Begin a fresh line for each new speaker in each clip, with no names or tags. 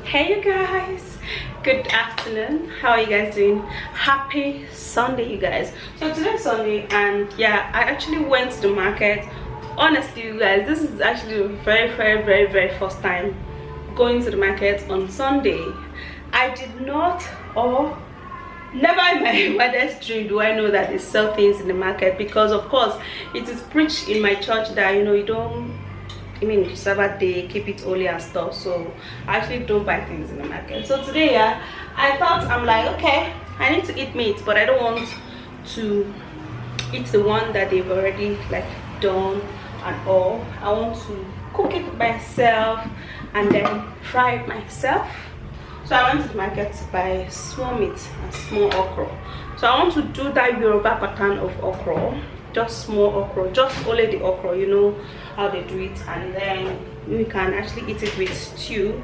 Hey you guys, good afternoon. How are you guys doing? Happy Sunday, you guys. So today's Sunday, and yeah, I actually went to the market. Honestly, you guys, this is actually the very first time going to the market on Sunday. I did not, or never in my wildest dream do I know that they sell things in the market, because of course it is preached in my church that you don't, I mean, Sabbath day, keep it holy and stuff. So I actually don't buy things in the market. So today, yeah, I thought, I'm like, okay, I need to eat meat, but I don't want to eat the one that they've already like done and all. I want to cook it myself and then fry it myself. So I went to the market to buy small meat and small okra. So I want to do that Yoruba pattern of okra, just small okra, just only the okra, you know how they do it, and then we can actually eat it with stew.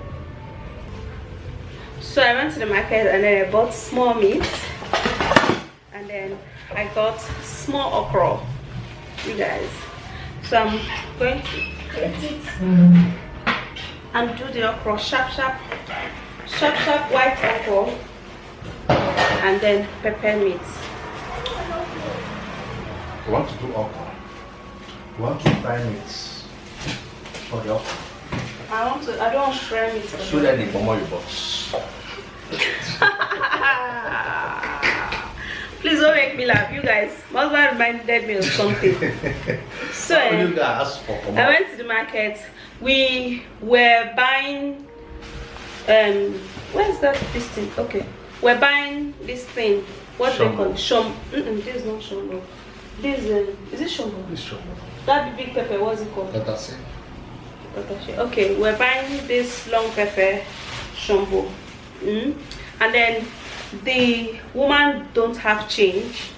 So I went to the market and then I bought small meat, and then I got small okra, you guys. So I'm going to cut it and do the okra sharp white okra, and then pepper meat.
You want to do okra? You want to fry meat for the okra?
I don't want to fry meat.
So that the more you bought.
Please don't make me laugh, you guys. My husband reminded me of something. So
you guys ask for
I went to the market. We were buying where's that this thing? Okay, we're buying this thing. What they call this is not shombo. This is it shombo?
This shombo.
That big pepper, what's it called?
That's it.
Okay, we're buying this long pepper shombo. And then the woman don't have change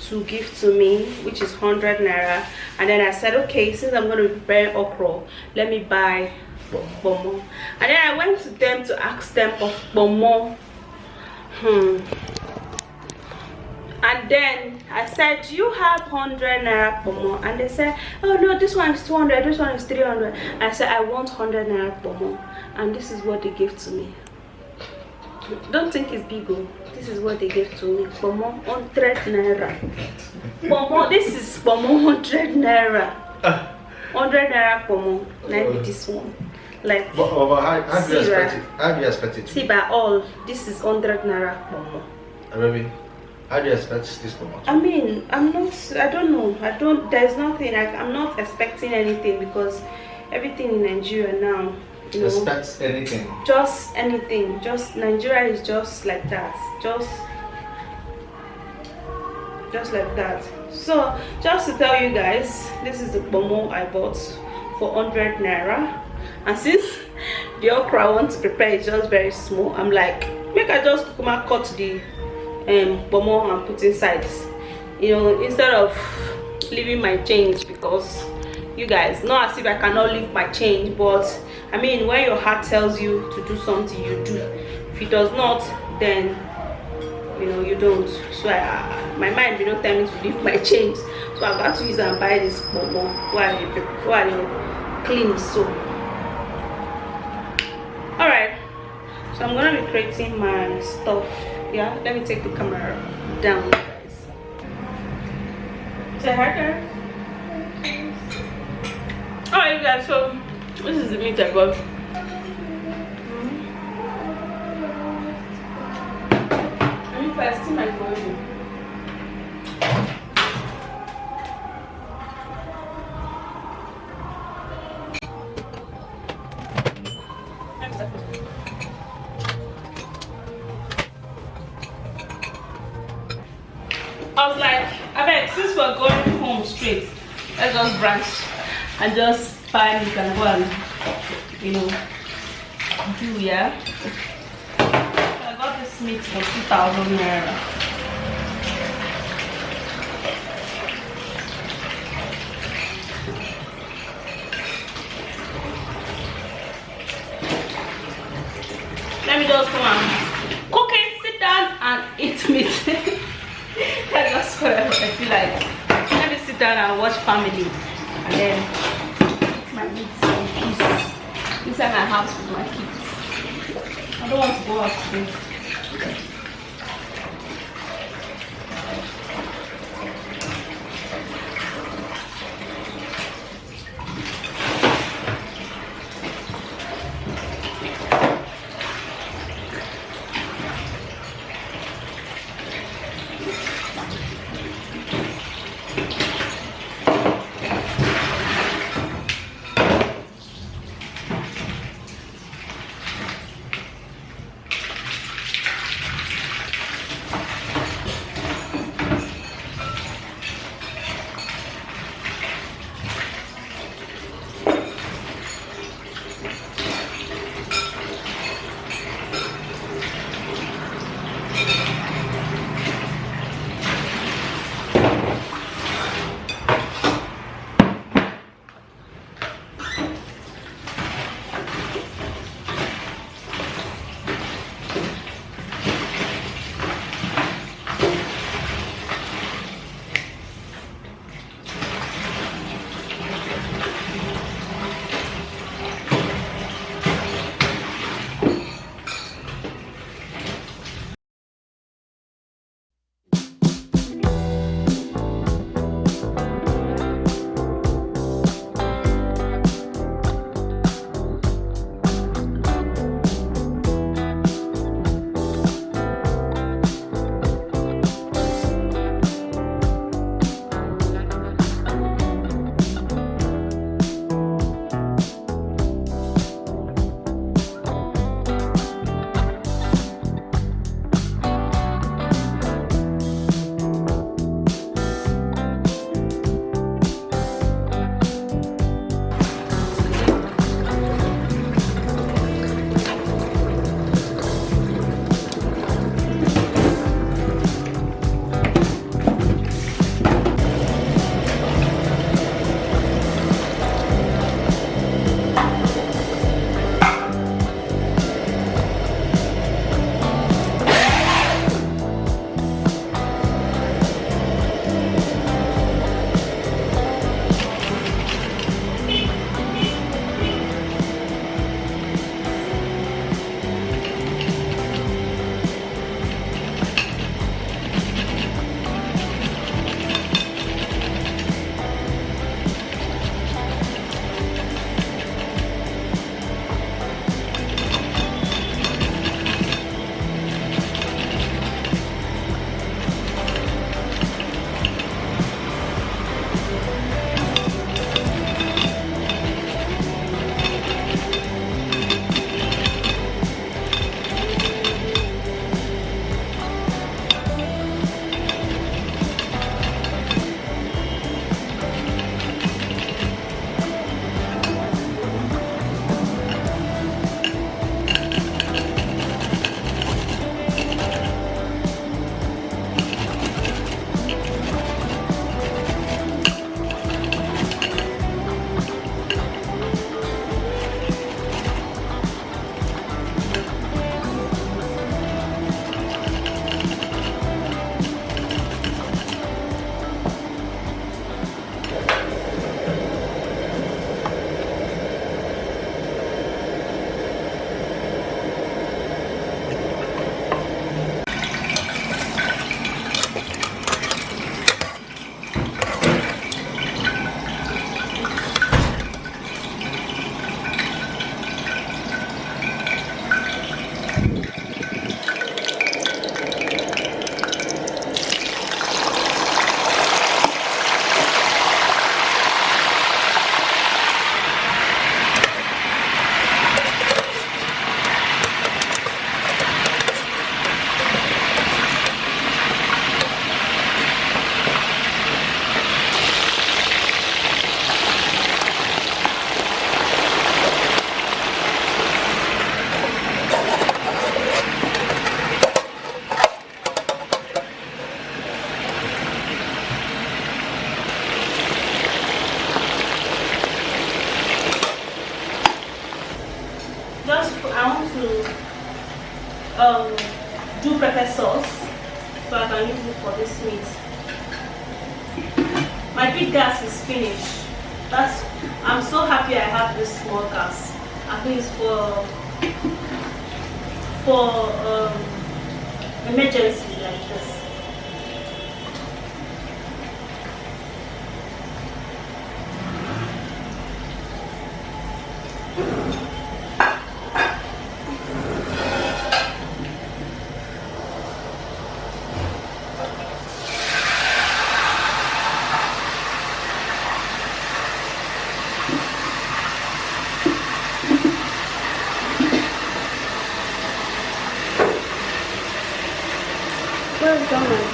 to give to me, which is 100 naira. And then I said, okay, since I'm going to prepare okra, let me buy bomo. And then I went to them to ask them of bomo. And then I said, do you have 100 naira bomo? And they said, oh no, this one is 200, this one is 300. I said, I want 100 naira bomo. And this is what they gave to me. Don't think it's big. This is what they gave to me. Bomo 100 naira. Bomo, this is bomo 100 naira. 100 naira bomo. Maybe this one. Like,
but how do you expect it? How do you expect it?
See, by all, this is 100 naira bomo.
Baby, how do you expect this bomo?
I mean, I don't know. There's nothing. I'm not expecting anything, because everything in Nigeria now, you know,
Expect anything?
Just anything. Just Nigeria is just like that. Just like that. So just to tell you guys, this is the bomo I bought for 100 naira. And since the okra I want to prepare is just very small, I'm like, make I just cut the bomo and put inside, you know, instead of leaving my change, because you guys, not as if I cannot leave my change, but I mean, when your heart tells you to do something, you do. If it does not, then you know, you don't. So my mind will not tell me to leave my change, so I got to use and buy this bomo while you clean. So all right, so I'm gonna be creating my stuff. Yeah, let me take the camera down, guys. Say hi, guys. Alright, guys, so this is the meat I got. Let me first see my phone. I was like, I bet since we're going home straight, let's just branch and just buy meat and go and, you know, do, yeah. So I got this meat for 2,000 naira. Let me just come and cook it, sit down and eat meat. That's just what I feel like. Let me sit down and watch family, and then eat my meat in peace inside my house with my kids. I don't want to go out today.
Okay.
do pepper sauce so I can use it for this meat. My big gas is finished. I'm so happy I have this small gas. At least for emergencies like this. Where's Donald?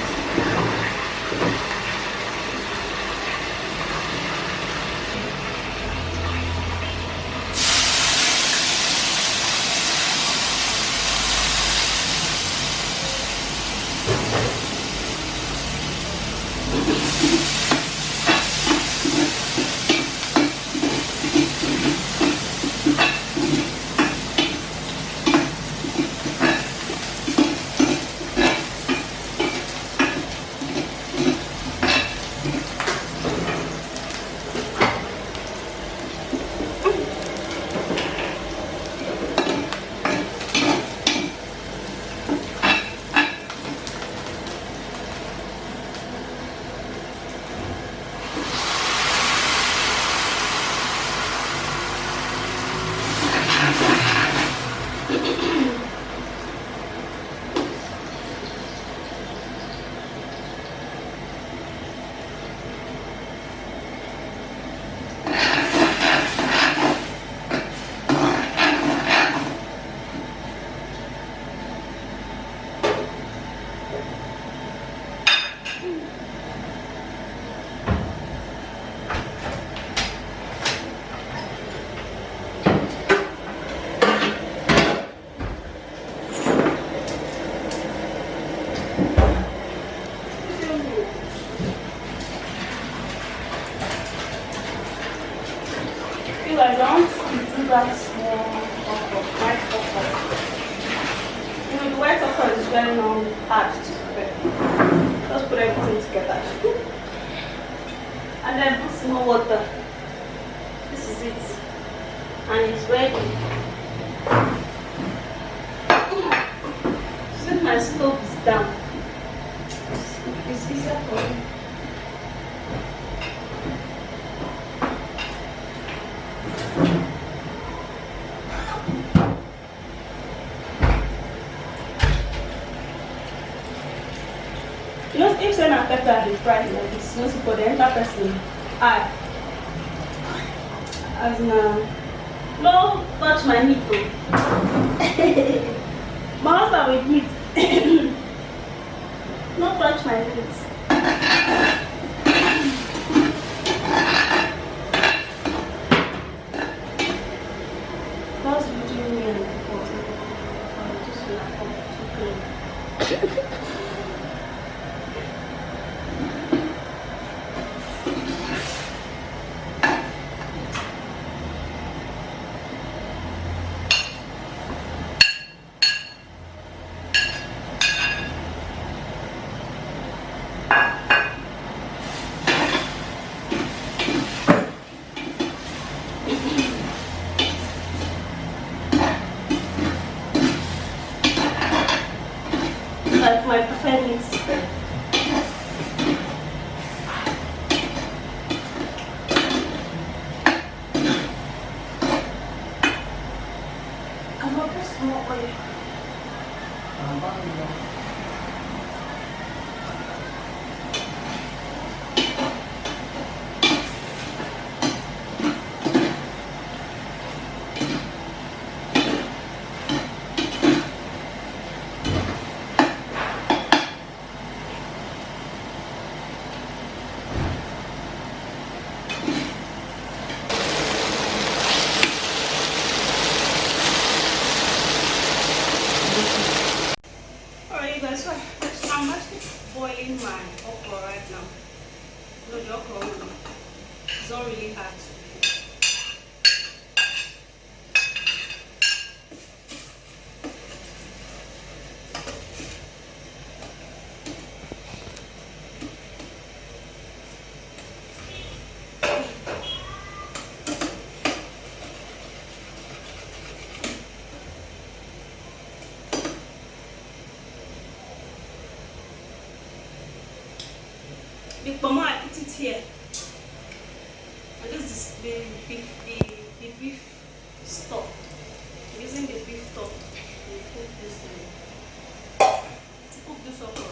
You guys don't do that small okra, white okra. You know, the white okra is very hard to prepare. Just put everything together. And then put small water. This is it. And it's ready. Since my stove is down, it's easier for me. You know, if salt and pepper is fried like this, you know, for the entire person, as now, no touch my meat though. My husband will eat. No touch my meat. That's between me and the person. I'm just like, like my preferred meat. I'm not put small oil. Alright, you guys, so I'm actually boiling my okra right now. No, the okra is not really hard to do. The pomo, I put it here. And this is the beef stock. Using the beef stock to cook this okra.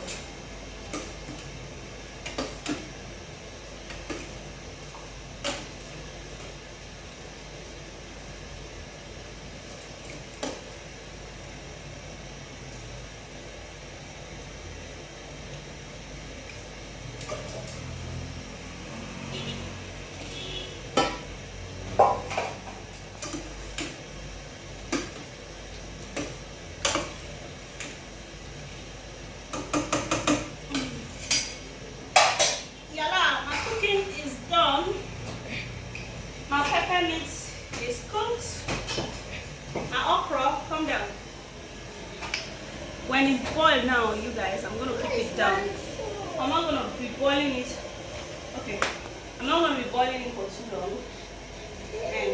My pepper meat is cooked. My okra, come down. When it's boiled now, you guys, I'm gonna keep it down. I'm not gonna be boiling it. Okay, I'm not gonna be boiling it for too long. And